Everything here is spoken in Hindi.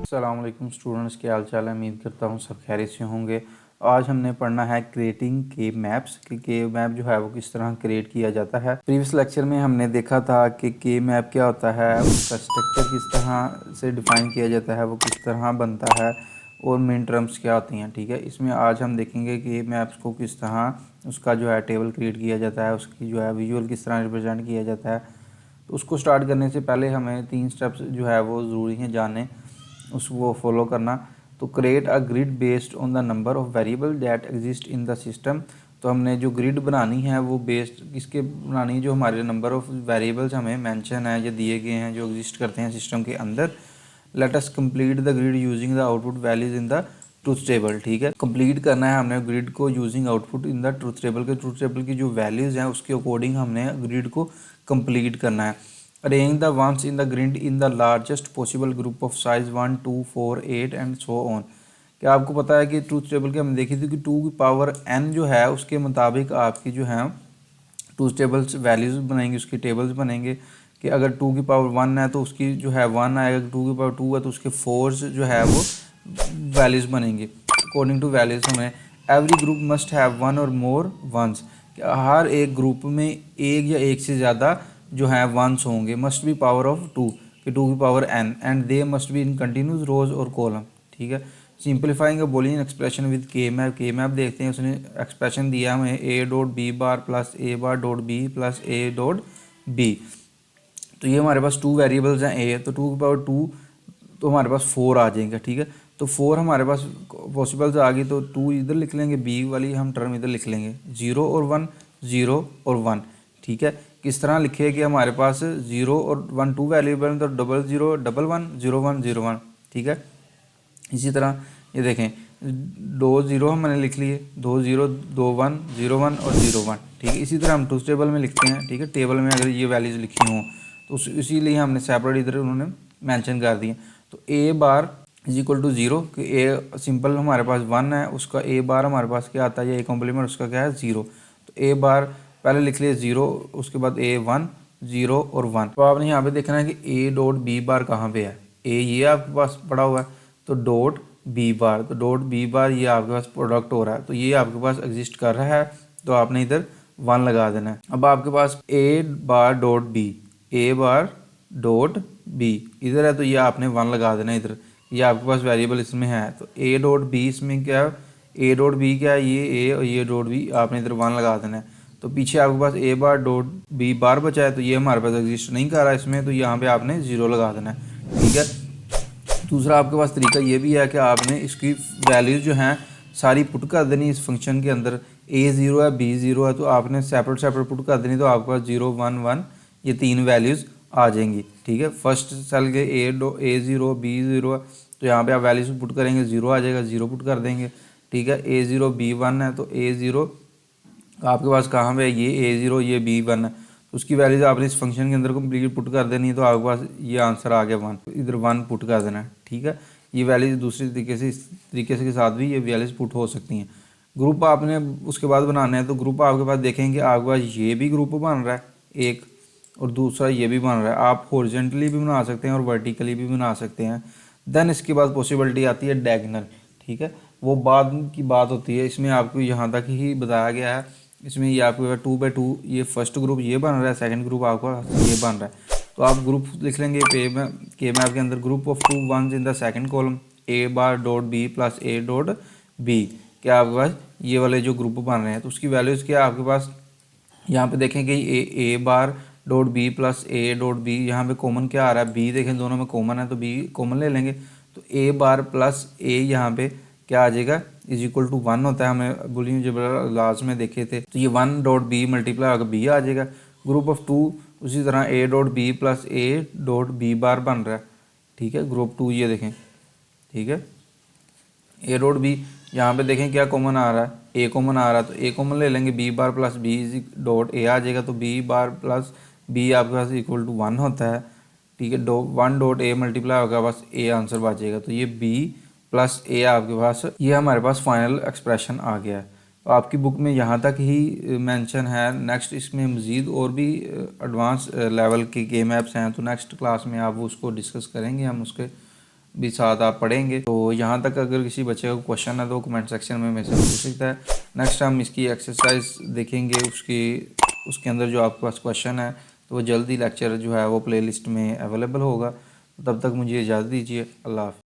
अस्सलाम वालेकुम स्टूडेंट्स, क्या हाल चाल है। उम्मीद करता हूँ सब खैरियत से होंगे। आज हमने पढ़ना है क्रिएटिंग के मैप्स कि के मैप जो है वो किस तरह क्रिएट किया जाता है। प्रीवियस लेक्चर में हमने देखा था कि के मैप क्या होता है, उसका स्ट्रक्चर किस तरह से डिफ़ाइन किया जाता है, वो किस तरह बनता है और मेन टर्म्स क्या होती हैं। ठीक है, इसमें आज हम देखेंगे कि मैप्स को किस तरह उसका जो है टेबल क्रिएट किया जाता है, उसकी जो है विजुअल किस तरह रिप्रेजेंट किया जाता है। तो उसको स्टार्ट करने से पहले हमें 3 स्टेप्स जो है वो ज़रूरी हैं जानने, उसको फॉलो करना। तो create a grid based on the number of variable that exist in the system. तो हमने जो ग्रिड बनानी है वो बेस्ड किसके बनानी है, जो हमारे नंबर ऑफ वेरिएबल्स हमें मेंशन है या दिए गए हैं जो एग्जिस्ट करते हैं सिस्टम के अंदर। Let us complete the grid using the output values in the truth table. ठीक है, कंप्लीट करना है हमने ग्रिड को using output in the truth table के ट्रूथ टेबल की जो वैल्यूज़ हैं उसके अकॉर्डिंग हमने ग्रिड को कंप्लीट करना है। Arrange the ones in the grid in the largest possible group of size 1, 2, 4, 8 and so on. क्या आपको पता है कि ट्रूथ टेबल की हमने देखी थी कि 2 की पावर n जो है उसके मुताबिक आपकी जो है ट्रूथ टेबल्स वैल्यूज़ बनेंगी, उसकी टेबल्स बनेंगे कि अगर 2 की पावर 1 है तो उसकी जो है 1 आएगा, अगर 2 की पावर 2 है तो उसके 4 जो है वो वैल्यूज़ बनेंगी। अकॉर्डिंग टू वैल्यूज़ हमें एवरी ग्रुप मस्ट हैव 1 और मोर वंस। हर एक ग्रुप में एक या एक से ज़्यादा जो है वंस होंगे। मस्ट बी पावर ऑफ 2 कि 2 की power n and they must be in continuous rows और कॉलम। ठीक है, simplifying a Boolean expression with K map. K map देखते हैं, उसने एक्सप्रेशन दिया हमें A dot B bar plus A bar dot B plus A dot B. तो ये हमारे पास 2 वेरिएबल्स हैं ए, तो 2 की पावर 2 तो हमारे पास 4 आ जाएंगे। ठीक है, तो 4 हमारे पास पॉसिबल्स आ गई, तो 2 इधर लिख लेंगे, बी वाली हम टर्म इधर लिख लेंगे, 0 और 1, 0 और 1। ठीक है, किस तरह लिखे कि हमारे पास 0 और 1 2 वेरिएबल, तो 00 11 01 01। ठीक है, इसी तरह ये देखें 2 0 हमने लिख लिए, 2 0 2 1 0 1 और 0 1। ठीक है, इसी तरह हम ट्रूथ टेबल में लिखते हैं। ठीक है, टेबल में अगर ये वैल्यूज़ लिखी हों तो इसीलिए हमने सेपरेट इधर उन्होंने मेंशन कर दिए। तो ए बार इज इक्वल टू 0 कि ए सिंपल हमारे पास 1 है, उसका ए बार हमारे पास क्या आता है, ए कॉम्प्लीमेंट उसका क्या है 0। तो ए बार पहले लिख लिए 0, उसके बाद ए 1 0 और 1। तो आपने यहाँ पे देखना है कि ए डॉट बी बार कहाँ पे है। ए ये आपके पास पड़ा हुआ है, तो डॉट बी बार, तो डॉट बी बार ये आपके पास प्रोडक्ट हो रहा है, तो ये आपके पास एग्जिस्ट कर रहा है, तो आपने इधर 1 लगा देना है। अब आपके पास ए बार डॉट बी, ए बार डॉट बी इधर है, तो ये आपने 1 लगा देना है इधर, ये आपके पास वेरिएबल इसमें है। तो ए डॉट बी इसमें क्या है, ए डॉट बी क्या है, ये ए और ये डॉट बी, आपने इधर 1 लगा देना है। तो पीछे आपके पास ए बार डॉट बी बार बचा है, तो ये हमारे पास एग्जिस्ट नहीं कर रहा है इसमें, तो यहाँ पे आपने 0 लगा देना है। ठीक है, दूसरा आपके पास तरीका ये भी है कि आपने इसकी वैल्यूज़ जो हैं सारी पुट कर देनी इस फंक्शन के अंदर। ए 0 है, बी 0 है, तो आपने सेपरेट सेपरेट पुट कर देनी, तो आपके पास 0 1 1 ये 3 वैल्यूज़ आ जाएंगी। ठीक है, फर्स्ट सेल के ए 0 बी 0 है, तो यहाँ पे आप वैल्यूज़ पुट करेंगे, 0 आ जाएगा, 0 पुट कर देंगे। ठीक है, ए 0 बी 1 है, तो ए 0 आपके पास कहाँ पे ये ए 0 ये बी 1 है, तो उसकी वैल्यूज आपने इस फंक्शन के अंदर कंप्लीट पुट कर देनी है, तो आपके पास ये आंसर आ गया 1, इधर 1 पुट कर देना है। ठीक है, ये वैल्यूज दूसरी तरीके से इस तरीके से के साथ भी ये वैल्यूज पुट हो सकती हैं। ग्रुप आपने उसके बाद बनाना है, तो ग्रुप आपके पास देखेंगे आपके पास ये भी ग्रुप बन रहा है एक, और दूसरा ये भी बन रहा है। आप हॉरिजॉन्टली भी बना सकते हैं और वर्टिकली भी बना सकते हैं। देन इसके बाद पॉसिबिलिटी आती है डायगोनल। ठीक है, वो बाद की बात होती है, इसमें आपको यहाँ तक ही बताया गया है। इसमें ये आपके 2 बाई 2 ये फर्स्ट ग्रुप ये बन रहा है, सेकंड ग्रुप आपका ये बन रहा है, तो आप ग्रुप लिख लेंगे के मैप के अंदर group of 2 ones in the second column A bar dot B plus A dot B. क्या आपके पास ये वाले जो ग्रुप बन रहे हैं, तो उसकी वैल्यूज़ क्या है आपके पास, यहाँ पे देखें कि A bar dot B plus A dot B, यहाँ पे कॉमन क्या आ रहा है, बी देखें दोनों में कॉमन है, तो बी कॉमन ले लेंगे, तो ए बार प्लस ए यहाँ पे क्या आ जाएगा इज इक्वल टू 1 होता है, हमें बुलियन जब लास्ट में देखे थे, तो ये 1 डॉट बी मल्टीप्लाई होकर बी आ जाएगा। ग्रुप ऑफ 2 उसी तरह A dot B plus A dot B bar बन रहा है। ठीक है, ग्रुप 2 ये देखें। ठीक है, ए डॉट बी यहाँ पे देखें क्या कॉमन आ रहा है, ए कॉमन आ रहा है, तो ए कॉमन ले लेंगे, B bar plus B dot A आ जाएगा, तो बी बार प्लस बी आपके पास इक्वल टू 1 होता है। ठीक है, 1 डॉट ए मल्टीप्लाई होगा, बस ए आंसर बचेगा, तो ये बी प्लस ए आपके पास ये हमारे पास फाइनल एक्सप्रेशन आ गया है। तो आपकी बुक में यहाँ तक ही मेंशन है। नेक्स्ट इसमें मज़ीद और भी एडवांस लेवल के मैप्स हैं, तो नेक्स्ट क्लास में आप उसको डिस्कस करेंगे, हम उसके भी साथ आप पढ़ेंगे। तो यहाँ तक अगर किसी बच्चे का क्वेश्चन है तो कमेंट सेक्शन में मैसेज पूछ सकता है। नेक्स्ट हम इसकी एक्सरसाइज देखेंगे, उसके अंदर जो आपके पास क्वेश्चन है तो वो जल्दी लेक्चर जो है वो प्लेलिस्ट में अवेलेबल होगा। तब तक मुझे इजाज़त दीजिए। अल्लाह हाफ़िज़।